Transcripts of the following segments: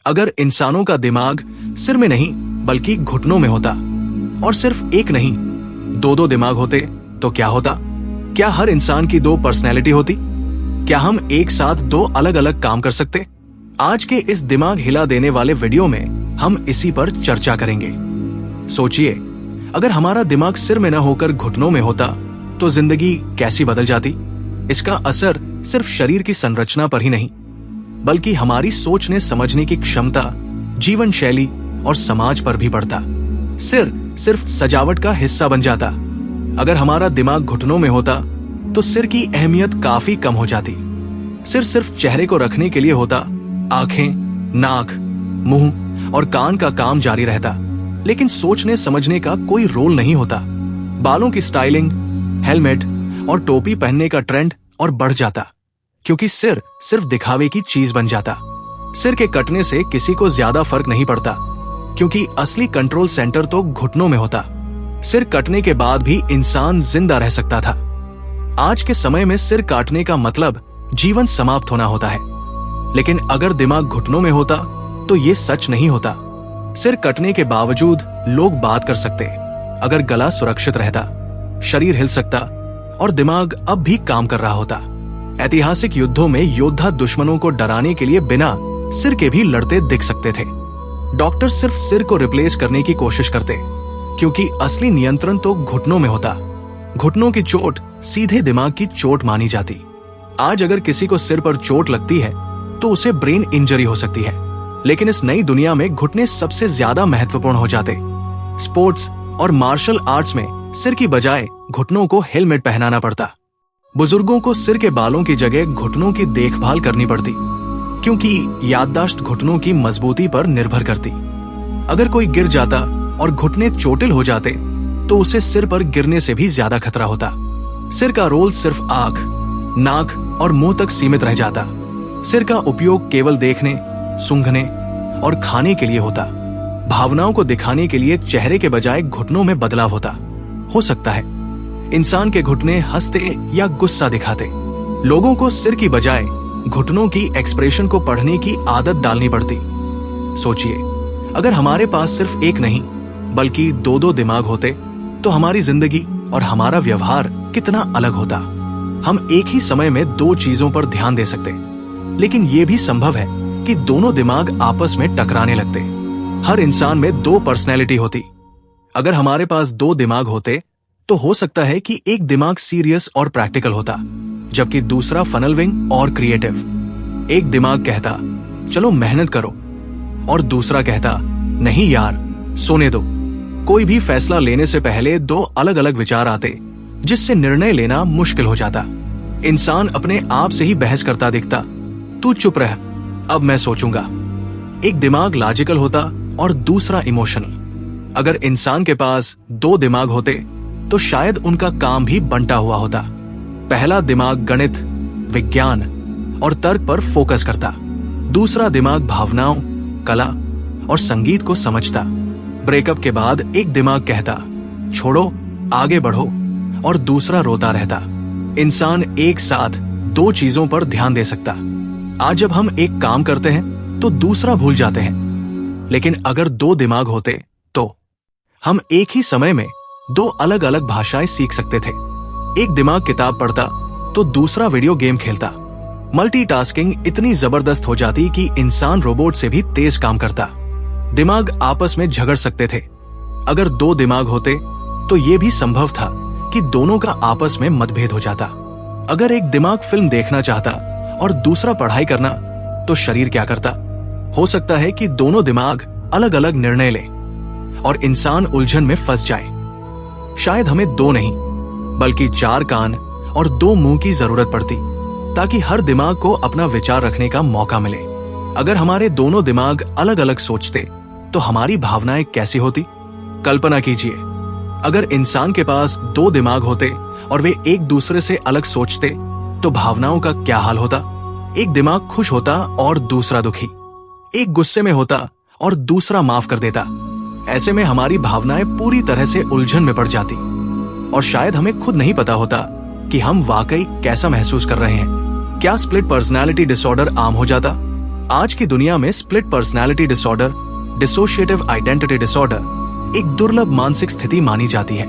अगर इंसानों का दिमाग सिर में नहीं बल्कि घुटनों में होता, और सिर्फ एक नहीं दो दो दिमाग होते, तो क्या होता? क्या हर इंसान की दो पर्सनैलिटी होती? क्या हम एक साथ दो अलग अलग काम कर सकते? आज के इस दिमाग हिला देने वाले वीडियो में हम इसी पर चर्चा करेंगे। सोचिए, अगर हमारा दिमाग सिर में न होकर घुटनों में होता तो जिंदगी कैसी बदल जाती? इसका असर सिर्फ शरीर की संरचना पर ही नहीं, बल्कि हमारी सोचने समझने की क्षमता, जीवन शैली और समाज पर भी पड़ता। सिर सिर्फ सजावट का हिस्सा बन जाता। अगर हमारा दिमाग घुटनों में होता तो सिर की अहमियत काफी कम हो जाती। सिर सिर्फ चेहरे को रखने के लिए होता, आंखें, नाक, मुंह और कान का काम जारी रहता, लेकिन सोचने समझने का कोई रोल नहीं होता। बालों की स्टाइलिंग, हेलमेट और टोपी पहनने का ट्रेंड और बढ़ जाता, क्योंकि सिर सिर्फ दिखावे की चीज बन जाता। सिर के कटने से किसी को ज्यादा फर्क नहीं पड़ता, क्योंकि असली कंट्रोल सेंटर तो घुटनों में होता। सिर कटने के बाद भी इंसान जिंदा रह सकता था। आज के समय में सिर काटने का मतलब जीवन समाप्त होना होता है, लेकिन अगर दिमाग घुटनों में होता तो ये सच नहीं होता। सिर कटने के बावजूद लोग बात कर सकते, अगर गला सुरक्षित रहता, शरीर हिल सकता और दिमाग अब भी काम कर रहा होता। ऐतिहासिक युद्धों में योद्धा दुश्मनों को डराने के लिए बिना सिर के भी लड़ते दिख सकते थे। डॉक्टर सिर्फ सिर को रिप्लेस करने की कोशिश करते, क्योंकि असली नियंत्रण तो घुटनों में होता। घुटनों की चोट सीधे दिमाग की चोट मानी जाती। आज अगर किसी को सिर पर चोट लगती है तो उसे ब्रेन इंजरी हो सकती है, लेकिन इस नई दुनिया में घुटने सबसे ज्यादा महत्वपूर्ण हो जाते। स्पोर्ट्स और मार्शल आर्ट्स में सिर की बजाय घुटनों को हेलमेट पहनाना पड़ता। बुजुर्गों को सिर के बालों की जगह घुटनों की देखभाल करनी पड़ती, क्योंकि याददाश्त घुटनों की मजबूती पर निर्भर करती। अगर कोई गिर जाता और घुटने चोटिल हो जाते तो उसे सिर पर गिरने से भी ज्यादा खतरा होता। सिर का रोल सिर्फ आंख, नाक और मुंह तक सीमित रह जाता। सिर का उपयोग केवल देखने, सूंघने और खाने के लिए होता। भावनाओं को दिखाने के लिए चेहरे के बजाय घुटनों में बदलाव होता। हो सकता है इंसान के घुटने हंसते या गुस्सा दिखाते। लोगों को सिर की बजाय घुटनों की एक्सप्रेशन को पढ़ने की आदत डालनी पड़ती। सोचिए, अगर हमारे पास सिर्फ एक नहीं बल्कि दो दो दिमाग होते तो हमारी जिंदगी और हमारा व्यवहार कितना अलग होता। हम एक ही समय में दो चीजों पर ध्यान दे सकते, लेकिन यह भी संभव है कि दोनों दिमाग आपस में टकराने लगते। हर इंसान में दो पर्सनैलिटी होती। अगर हमारे पास दो दिमाग होते तो हो सकता है कि एक दिमाग सीरियस और प्रैक्टिकल होता, जबकि दूसरा फनलविंग और क्रिएटिव। एक दिमाग कहता चलो मेहनत करो, और दूसरा कहता नहीं यार सोने दो। कोई भी फैसला लेने से पहले दो अलग अलग विचार आते, जिससे निर्णय लेना मुश्किल हो जाता। इंसान अपने आप से ही बहस करता दिखता, तू चुप रह, अब मैं सोचूंगा। एक दिमाग लॉजिकल होता और दूसरा इमोशनल। अगर इंसान के पास दो दिमाग होते तो शायद उनका काम भी बंटा हुआ होता। पहला दिमाग गणित, विज्ञान और तर्क पर फोकस करता। दूसरा दिमाग भावनाओं, कला और संगीत को समझता। ब्रेकअप के बाद एक दिमाग कहता छोड़ो, आगे बढ़ो, और दूसरा रोता रहता। इंसान एक साथ दो चीजों पर ध्यान दे सकता। आज जब हम एक काम करते हैं तो दूसरा भूल जाते हैं, लेकिन अगर दो दिमाग होते तो हम एक ही समय में दो अलग अलग भाषाएं सीख सकते थे। एक दिमाग किताब पढ़ता तो दूसरा वीडियो गेम खेलता। मल्टीटास्किंग इतनी जबरदस्त हो जाती कि इंसान रोबोट से भी तेज काम करता। दिमाग आपस में झगड़ सकते थे। अगर दो दिमाग होते तो यह भी संभव था कि दोनों का आपस में मतभेद हो जाता। अगर एक दिमाग फिल्म देखना चाहता और दूसरा पढ़ाई करना, तो शरीर क्या करता? हो सकता है कि दोनों दिमाग अलग अलग निर्णय लें और इंसान उलझन में फंस जाए। शायद हमें दो नहीं बल्कि चार कान और दो मुंह की जरूरत पड़ती, ताकि हर दिमाग को अपना विचार रखने का मौका मिले। अगर हमारे दोनों दिमाग अलग अलग सोचते तो हमारी भावनाएं कैसी होती? कल्पना कीजिए, अगर इंसान के पास दो दिमाग होते और वे एक दूसरे से अलग सोचते तो भावनाओं का क्या हाल होता? एक दिमाग खुश होता और दूसरा दुखी, एक गुस्से में होता और दूसरा माफ कर देता। ऐसे में हमारी भावनाएं पूरी तरह से उलझन में पड़ जाती और शायद हमें खुद नहीं पता होता कि हम वाकई कैसा महसूस कर रहे हैं। क्या स्प्लिट पर्सनालिटी डिसऑर्डर आम हो जाता? आज की दुनिया में split personality disorder, dissociative identity disorder एक दुर्लभ मानसिक स्थिति मानी जाती है।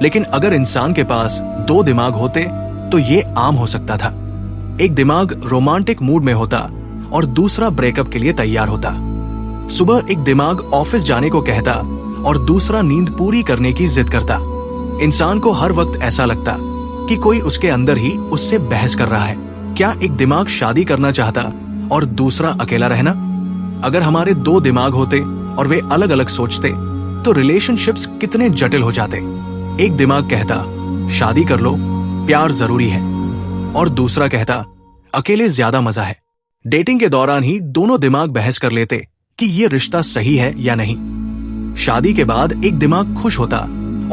लेकिन अगर इंसान के पास दो दिमाग होते तो ये आम हो सकता था। एक दिमाग रोमांटिक मूड में होता और दूसरा ब्रेकअप के लिए तैयार होता। सुबह एक दिमाग ऑफिस जाने को कहता और दूसरा नींद पूरी करने की जिद करता। इंसान को हर वक्त ऐसा लगता कि कोई उसके अंदर ही उससे बहस कर रहा है। क्या एक दिमाग शादी करना चाहता और दूसरा अकेला रहना? अगर हमारे दो दिमाग होते और वे अलग अलग सोचते तो रिलेशनशिप्स कितने जटिल हो जाते। एक दिमाग कहता शादी कर लो, प्यार जरूरी है, और दूसरा कहता अकेले ज्यादा मजा है। डेटिंग के दौरान ही दोनों दिमाग बहस कर लेते कि ये रिश्ता सही है या नहीं। शादी के बाद एक दिमाग खुश होता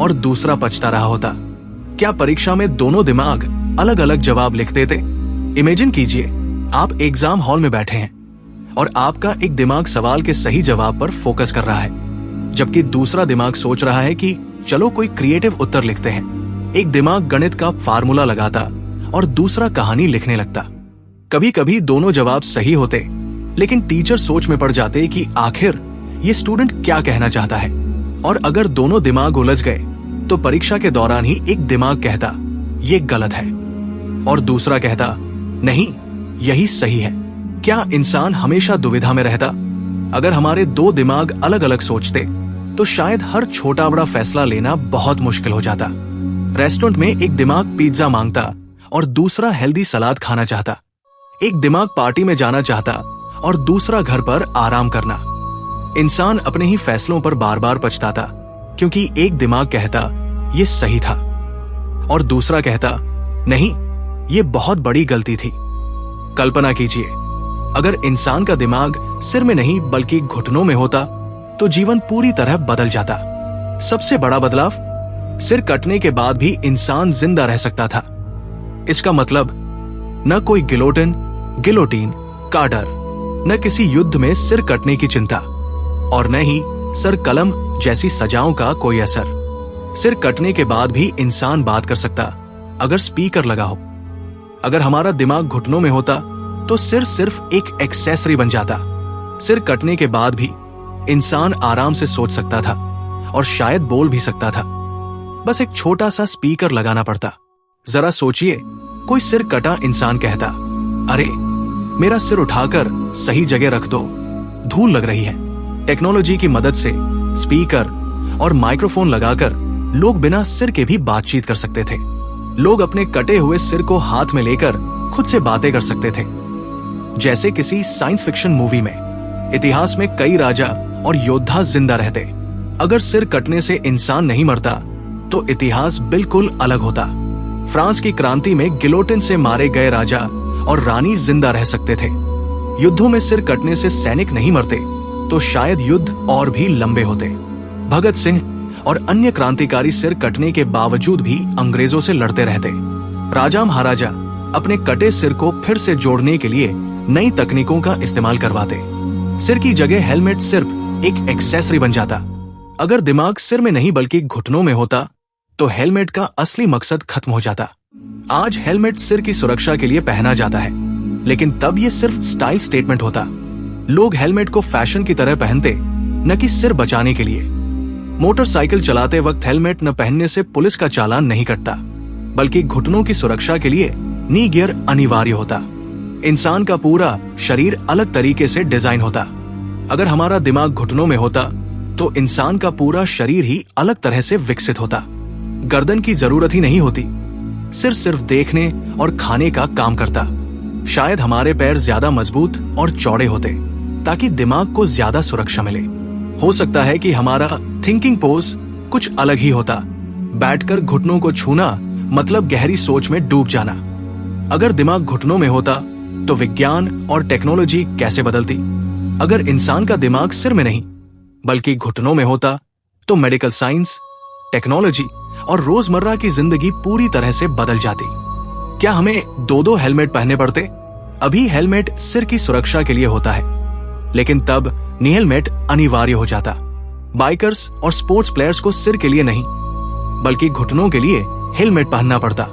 और दूसरा पछता रहा होता। क्या परीक्षा में दोनों दिमाग अलग अलग जवाब लिख देते? इमेजिन कीजिए, आप एग्जाम हॉल में बैठे हैं और आपका एक दिमाग सवाल के सही जवाब पर फोकस कर रहा है, जबकि दूसरा दिमाग सोच रहा है कि चलो कोई क्रिएटिव उत्तर लिखते हैं। एक दिमाग गणित का फार्मूला लगाता और दूसरा कहानी लिखने लगता। कभी कभी दोनों जवाब सही होते, लेकिन टीचर सोच में पड़ जाते कि आखिर ये स्टूडेंट क्या कहना चाहता है। और अगर दोनों दिमाग उलझ गए तो परीक्षा के दौरान ही एक दिमाग कहता ये गलत है और दूसरा कहता नहीं, यही सही है। क्या इंसान हमेशा दुविधा में रहता? अगर हमारे दो दिमाग अलग अलग सोचते तो शायद हर छोटा बड़ा फैसला लेना बहुत मुश्किल हो जाता। रेस्टोरेंट में एक दिमाग पिज्जा मांगता और दूसरा हेल्दी सलाद खाना चाहता। एक दिमाग पार्टी में जाना चाहता और दूसरा घर पर आराम करना। इंसान अपने ही फैसलों पर बार बार पछताता, क्योंकि एक दिमाग कहता ये सही था और दूसरा कहता नहीं, ये बहुत बड़ी गलती थी। कल्पना कीजिए, अगर इंसान का दिमाग सिर में नहीं बल्कि घुटनों में होता तो जीवन पूरी तरह बदल जाता। सबसे बड़ा बदलाव, सिर कटने के बाद भी इंसान जिंदा रह सकता था। इसका मतलब न कोई गिलोटीन का डर, न किसी युद्ध में सिर कटने की चिंता, और न ही सर कलम जैसी सजाओं का कोई असर। सिर कटने के बाद भी इंसान बात कर सकता अगर स्पीकर लगा हो। अगर हमारा दिमाग घुटनों में होता तो सिर सिर्फ एक एक्सेसरी बन जाता। सिर कटने के बाद भी इंसान आराम से सोच सकता था और शायद बोल भी सकता था। बस एक छोटा सा स्पीकर लगाना पड़ता। जरा सोचिए, कोई सिर कटा इंसान कहता अरे मेरा सिर उठाकर सही जगह रख दो, धूल लग रही है। टेक्नोलॉजी की मदद से स्पीकर और माइक्रोफोन लगाकर लोग बिना सिर के भी बातचीत कर सकते थे। लोग अपने कटे हुए सिर को हाथ में लेकर खुद से बातें कर सकते थे, जैसे किसी साइंस फिक्शन मूवी में। इतिहास में कई राजा और योद्धा जिंदा रहते। अगर सिर कटने से इंसान नहीं मरता तो इतिहास बिल्कुल अलग होता। फ्रांस की क्रांति में गिलोटिन से मारे गए राजा और रानी जिंदा रह सकते थे। युद्धों में सिर कटने से सैनिक नहीं मरते तो शायद युद्ध और भी लंबे होते। भगत सिंह और अन्य क्रांतिकारी सिर कटने के बावजूद भी अंग्रेजों से लड़ते रहते। राजा महाराजा अपने कटे सिर को फिर से जोड़ने के लिए नई तकनीकों का इस्तेमाल करवाते। सिर की जगह हेलमेट सिर्फ एक एक्सेसरी बन जाता। अगर दिमाग सिर में नहीं बल्कि घुटनों में होता तो हेलमेट का असली मकसद खत्म हो जाता। आज हेलमेट सिर की सुरक्षा के लिए पहना जाता है, लेकिन तब ये सिर्फ स्टाइल स्टेटमेंट होता। लोग हेलमेट को फैशन की तरह पहनते, न कि सिर बचाने के लिए। मोटरसाइकिल चलाते वक्त हेलमेट न पहनने से पुलिस का चालान नहीं कटता, बल्कि घुटनों की सुरक्षा के लिए नी गियर अनिवार्य होता। इंसान का पूरा शरीर अलग तरीके से डिजाइन होता। अगर हमारा दिमाग घुटनों में होता तो इंसान का पूरा शरीर ही अलग तरह से विकसित होता। गर्दन की जरूरत ही नहीं होती, सिर सिर्फ देखने और खाने का काम करता। शायद हमारे पैर ज्यादा मजबूत और चौड़े होते ताकि दिमाग को ज्यादा सुरक्षा मिले। हो सकता है कि हमारा थिंकिंग पोज कुछ अलग ही होता। बैठकर घुटनों को छूना मतलब गहरी सोच में डूब जाना। अगर दिमाग घुटनों में होता तो विज्ञान और टेक्नोलॉजी कैसे बदलती? अगर इंसान का दिमाग सिर में नहीं बल्कि घुटनों में होता तो मेडिकल साइंस, टेक्नोलॉजी और रोजमर्रा की जिंदगी पूरी तरह से बदल जाती। क्या हमें दो दो हेलमेट पहनने पड़ते? अभी हेलमेट सिर की सुरक्षा के लिए होता है, लेकिन तब नी हेलमेट अनिवार्य हो जाता। बाइकर्स और स्पोर्ट्स प्लेयर्स को सिर के लिए नहीं बल्कि घुटनों के लिए हेलमेट पहनना पड़ता।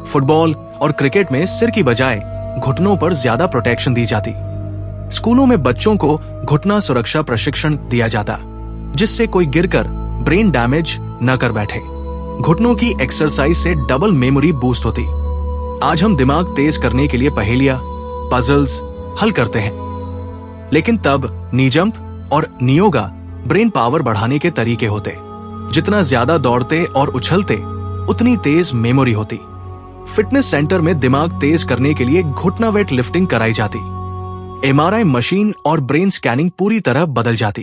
फुटबॉल और क्रिकेट में सिर की बजाय घुटनों पर ज्यादा प्रोटेक्शन दी जाती। स्कूलों में बच्चों को घुटना सुरक्षा प्रशिक्षण दिया जाता, जिससे कोई गिरकर ब्रेन डैमेज न कर बैठे। घुटनों की एक्सरसाइज से डबल मेमोरी बूस्ट होती। आज हम दिमाग तेज करने के लिए पहेलियां, पजल्स हल करते हैं, लेकिन तब नी जंप और नियोगा ब्रेन पावर बढ़ाने के तरीके होते। जितना ज्यादा दौड़ते और उछलते उतनी तेज मेमोरी होती। फिटनेस सेंटर में दिमाग तेज करने के लिए घुटना वेट लिफ्टिंग कराई जाती। एमआरआई मशीन और ब्रेन स्कैनिंग पूरी तरह बदल जाती।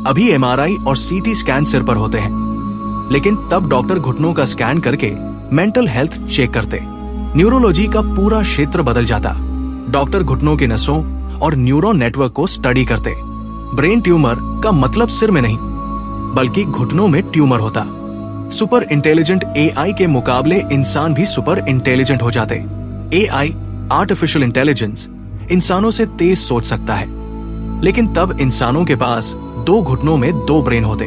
अभी एमआरआई और सीटी स्कैन सिर पर होते हैं, लेकिन तब डॉक्टर घुटनों का स्कैन करके मेंटल हेल्थ चेक करते। न्यूरोलॉजी का पूरा क्षेत्र बदल जाता। डॉक्टर घुटनों की नसों और न्यूरॉन नेटवर्क को स्टडी करते। ब्रेन ट्यूमर का मतलब सिर में नहीं, बल्कि घुटनों में ट्यूमर होता। सुपर इंटेलिजेंट एआई के मुकाबले इंसान भी सुपर इंटेलिजेंट हो जाते। एआई, आर्टिफिशियल इंटेलिजेंस, इंसानों से तेज सोच सकता है, लेकिन तब इंसानों के पास 2 घुटनों में 2 ब्रेन होते।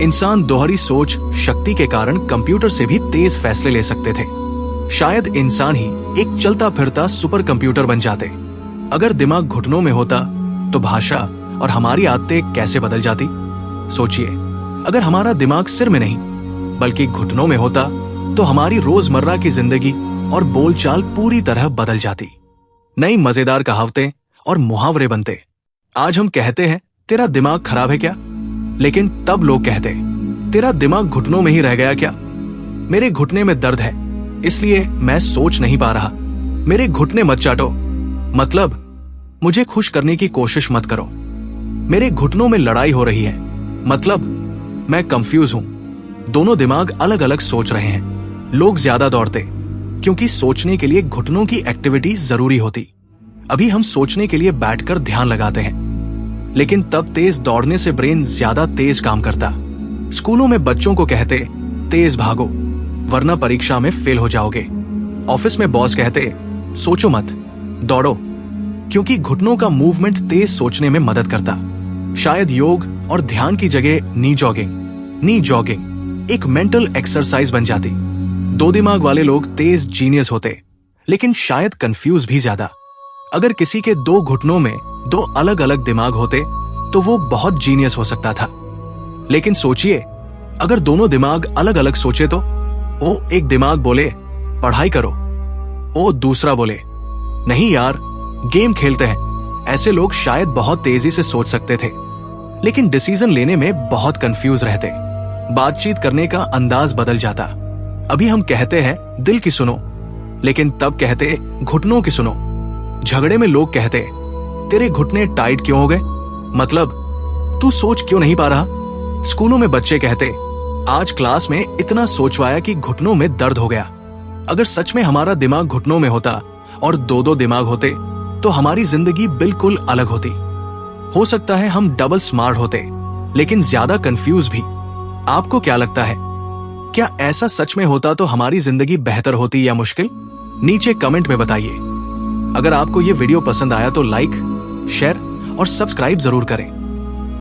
इंसान दोहरी सोच शक्ति के कारण कंप्यूटर से भी तेज फैसले ले सकते थे। शायद इंसान ही एक चलता फिरता सुपर कंप्यूटर बन जाते। अगर दिमाग घुटनों में होता तो भाषा और हमारी आदतें कैसे बदल जाती? सोचिए, अगर हमारा दिमाग सिर में नहीं बल्कि घुटनों में होता तो हमारी रोजमर्रा की जिंदगी और बोलचाल पूरी तरह बदल जाती। नई मजेदार कहावतें और मुहावरे बनते। आज हम कहते हैं तेरा दिमाग खराब है क्या, लेकिन तब लोग कहते तेरा दिमाग घुटनों में ही रह गया क्या? मेरे घुटने में दर्द है इसलिए मैं सोच नहीं पा रहा। मेरे घुटने मत चाटो, मतलब मुझे खुश करने की कोशिश मत करो। मेरे घुटनों में लड़ाई हो रही है, मतलब मैं कंफ्यूज हूं। दोनों दिमाग अलग अलग सोच रहे हैं। लोग ज्यादा दौड़ते क्योंकि सोचने के लिए घुटनों की एक्टिविटी जरूरी होती। अभी हम सोचने के लिए बैठकर ध्यान लगाते हैं, लेकिन तब तेज दौड़ने से ब्रेन ज्यादा तेज काम करता। स्कूलों में बच्चों को कहते तेज भागो वरना परीक्षा में फेल हो जाओगे। ऑफिस में बॉस कहते सोचो मत, दौड़ो, क्योंकि घुटनों का मूवमेंट तेज सोचने में मदद करता। शायद योग और ध्यान की जगह नी जॉगिंग एक मेंटल एक्सरसाइज बन जाती। 2 दिमाग वाले लोग तेज जीनियस होते, लेकिन शायद कंफ्यूज भी ज्यादा। अगर किसी के 2 घुटनों में 2 अलग अलग दिमाग होते तो वो बहुत जीनियस हो सकता था। लेकिन सोचिए, अगर दोनों दिमाग अलग अलग सोचे तो ओ एक दिमाग बोले पढ़ाई करो, ओ दूसरा बोले नहीं यार गेम खेलते हैं। ऐसे लोग शायद बहुत तेजी से सोच सकते थे, लेकिन डिसीजन लेने में बहुत कंफ्यूज रहते। बातचीत करने का अंदाज बदल जाता। अभी हम कहते हैं दिल की सुनो, लेकिन तब कहते घुटनों की सुनो। झगड़े में लोग कहते तेरे घुटने टाइट क्यों हो गए, मतलब तू सोच क्यों नहीं पा रहा। स्कूलों में बच्चे कहते आज क्लास में इतना सोचवाया कि घुटनों में दर्द हो गया। अगर सच में हमारा दिमाग घुटनों में होता और 2 दिमाग होते तो हमारी जिंदगी बिल्कुल अलग होती। हो सकता है हम डबल स्मार्ट होते, लेकिन ज्यादा कंफ्यूज भी। आपको क्या लगता है, क्या ऐसा सच में होता तो हमारी जिंदगी बेहतर होती या मुश्किल? नीचे कमेंट में बताइए। अगर आपको ये वीडियो पसंद आया तो लाइक, शेयर और सब्सक्राइब जरूर करें।